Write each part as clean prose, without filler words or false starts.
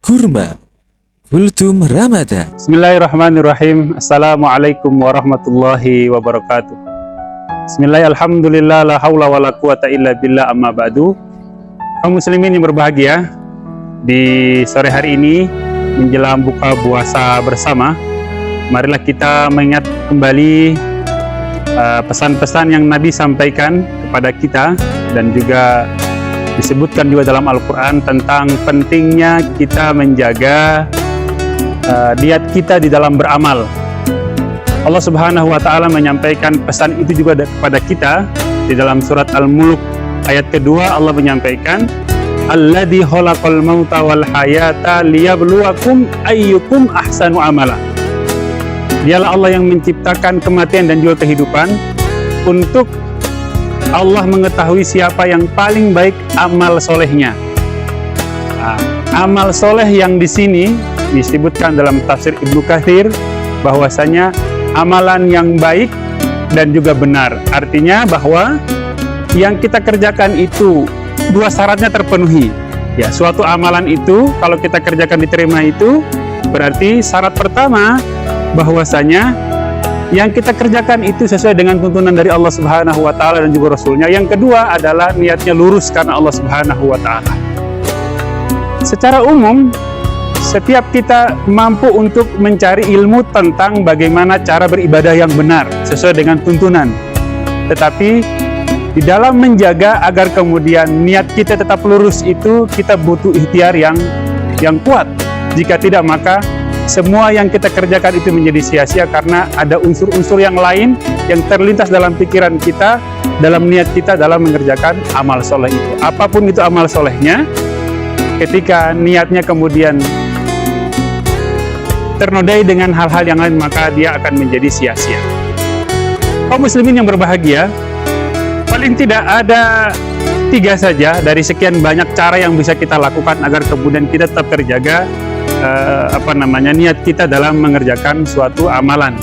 Kurma Kultum Ramadan. Bismillahirrahmanirrahim. Assalamualaikum warahmatullahi wabarakatuh. Bismillah, alhamdulillah, la hawla wa la quwata illa billah, amma ba'du. Kaum muslimin yang berbahagia, di sore hari ini menjelang buka puasa bersama, marilah kita mengingat kembali pesan-pesan yang Nabi sampaikan kepada kita, dan juga disebutkan juga dalam Al-Quran tentang pentingnya kita menjaga niat kita di dalam beramal. Allah Subhanahu wa Ta'ala menyampaikan pesan itu juga kepada kita di dalam surat Al-Mulk ayat kedua. Allah menyampaikan, Alladzi khalaqal mauta wal hayata liyabluwakum ayyukum ahsanu amala. Dialah Allah yang menciptakan kematian dan juga kehidupan untuk Allah mengetahui siapa yang paling baik amal solehnya. Amal soleh yang di sini disebutkan dalam tafsir Ibnu Katsir bahwasanya amalan yang baik dan juga benar. Artinya bahwa yang kita kerjakan itu dua syaratnya terpenuhi. Ya, suatu amalan itu kalau kita kerjakan diterima itu berarti syarat pertama bahwasanya yang kita kerjakan itu sesuai dengan tuntunan dari Allah Subhanahu wa Ta'ala dan juga Rasulnya. Yang kedua adalah niatnya lurus karena Allah Subhanahu wa Ta'ala. Secara umum, setiap kita mampu untuk mencari ilmu tentang bagaimana cara beribadah yang benar sesuai dengan tuntunan. Tetapi di dalam menjaga agar kemudian niat kita tetap lurus itu, kita butuh ikhtiar yang kuat. Jika tidak, maka semua yang kita kerjakan itu menjadi sia-sia karena ada unsur-unsur yang lain yang terlintas dalam pikiran kita, dalam niat kita dalam mengerjakan amal soleh itu. Apapun itu amal solehnya, ketika niatnya kemudian ternodai dengan hal-hal yang lain, maka dia akan menjadi sia-sia. Kaum muslimin yang berbahagia, paling tidak ada 3 saja dari sekian banyak cara yang bisa kita lakukan agar kemudian kita tetap terjaga niat kita dalam mengerjakan suatu amalan.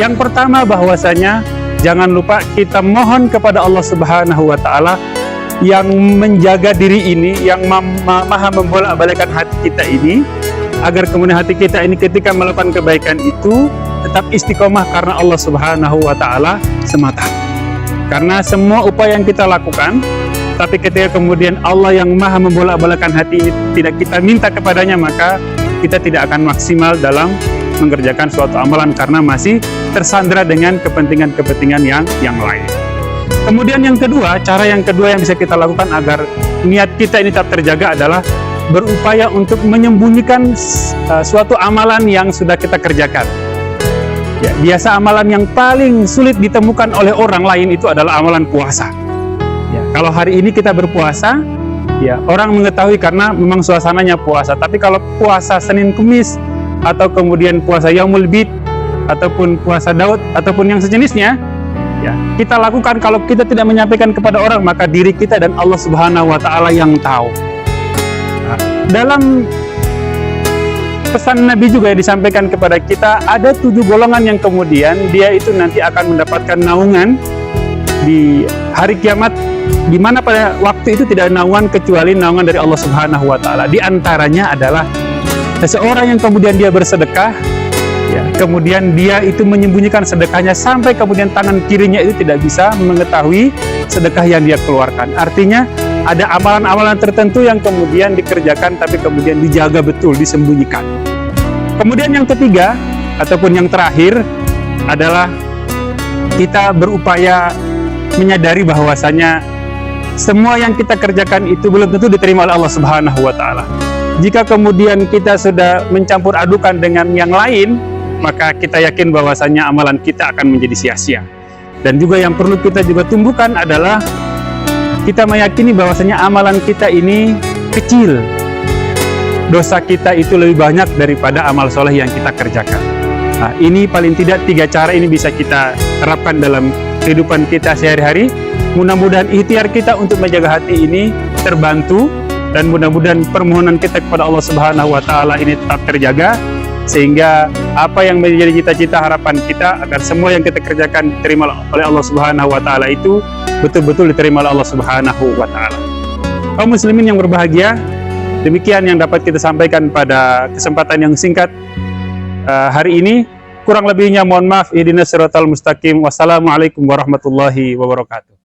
Yang pertama bahwasanya jangan lupa kita mohon kepada Allah Subhanahu wa Ta'ala yang menjaga diri ini, yang maha membolak-balikkan hati kita ini, agar kemudian hati kita ini ketika melakukan kebaikan itu tetap istiqomah karena Allah Subhanahu wa Ta'ala semata. Karena semua upaya yang kita lakukan, tapi ketika kemudian Allah yang maha membolak-balikkan hati ini tidak kita minta kepadanya, maka kita tidak akan maksimal dalam mengerjakan suatu amalan karena masih tersandra dengan kepentingan-kepentingan yang lain. Kemudian yang kedua, cara yang kedua yang bisa kita lakukan agar niat kita ini tetap terjaga adalah berupaya untuk menyembunyikan suatu amalan yang sudah kita kerjakan. Ya, biasa amalan yang paling sulit ditemukan oleh orang lain itu adalah amalan puasa. Ya, kalau hari ini kita berpuasa, ya orang mengetahui karena memang suasananya puasa. Tapi kalau puasa Senin Kemis atau kemudian puasa Yaumul Bid ataupun puasa Daud ataupun yang sejenisnya, ya kita lakukan kalau kita tidak menyampaikan kepada orang, maka diri kita dan Allah Subhanahu wa Ta'ala yang tahu. Nah, dalam pesan Nabi juga yang disampaikan kepada kita, ada 7 golongan yang kemudian dia itu nanti akan mendapatkan naungan di hari kiamat, di mana pada waktu itu tidak ada naungan kecuali naungan dari Allah Subhanahu wa Ta'ala. Di antaranya adalah seseorang yang kemudian dia bersedekah, ya, kemudian dia itu menyembunyikan sedekahnya sampai kemudian tangan kirinya itu tidak bisa mengetahui sedekah yang dia keluarkan. Artinya ada amalan-amalan tertentu yang kemudian dikerjakan tapi kemudian dijaga betul, disembunyikan. Kemudian yang ketiga ataupun yang terakhir adalah kita berupaya menyadari bahwasanya semua yang kita kerjakan itu belum tentu diterima oleh Allah Subhanahu wa Ta'ala. Jika kemudian kita sudah mencampur adukan dengan yang lain, maka kita yakin bahwasanya amalan kita akan menjadi sia-sia. Dan juga yang perlu kita juga tumbuhkan adalah kita meyakini bahwasanya amalan kita ini kecil. Dosa kita itu lebih banyak daripada amal soleh yang kita kerjakan. Nah, ini paling tidak 3 cara ini bisa kita terapkan dalam kehidupan kita sehari-hari. Mudah-mudahan ikhtiar kita untuk menjaga hati ini terbantu, dan mudah-mudahan permohonan kita kepada Allah Subhanahu wa Ta'ala ini tetap terjaga, sehingga apa yang menjadi cita-cita harapan kita agar semua yang kita kerjakan diterima oleh Allah Subhanahu wa Ta'ala itu betul-betul diterima oleh Allah Subhanahu wa Ta'ala. Kaum muslimin yang berbahagia, Demikian yang dapat kita sampaikan pada kesempatan yang singkat hari ini. Kurang lebihnya mohon maaf. Ihdinas siratal mustaqim. Wassalamualaikum warahmatullahi wabarakatuh.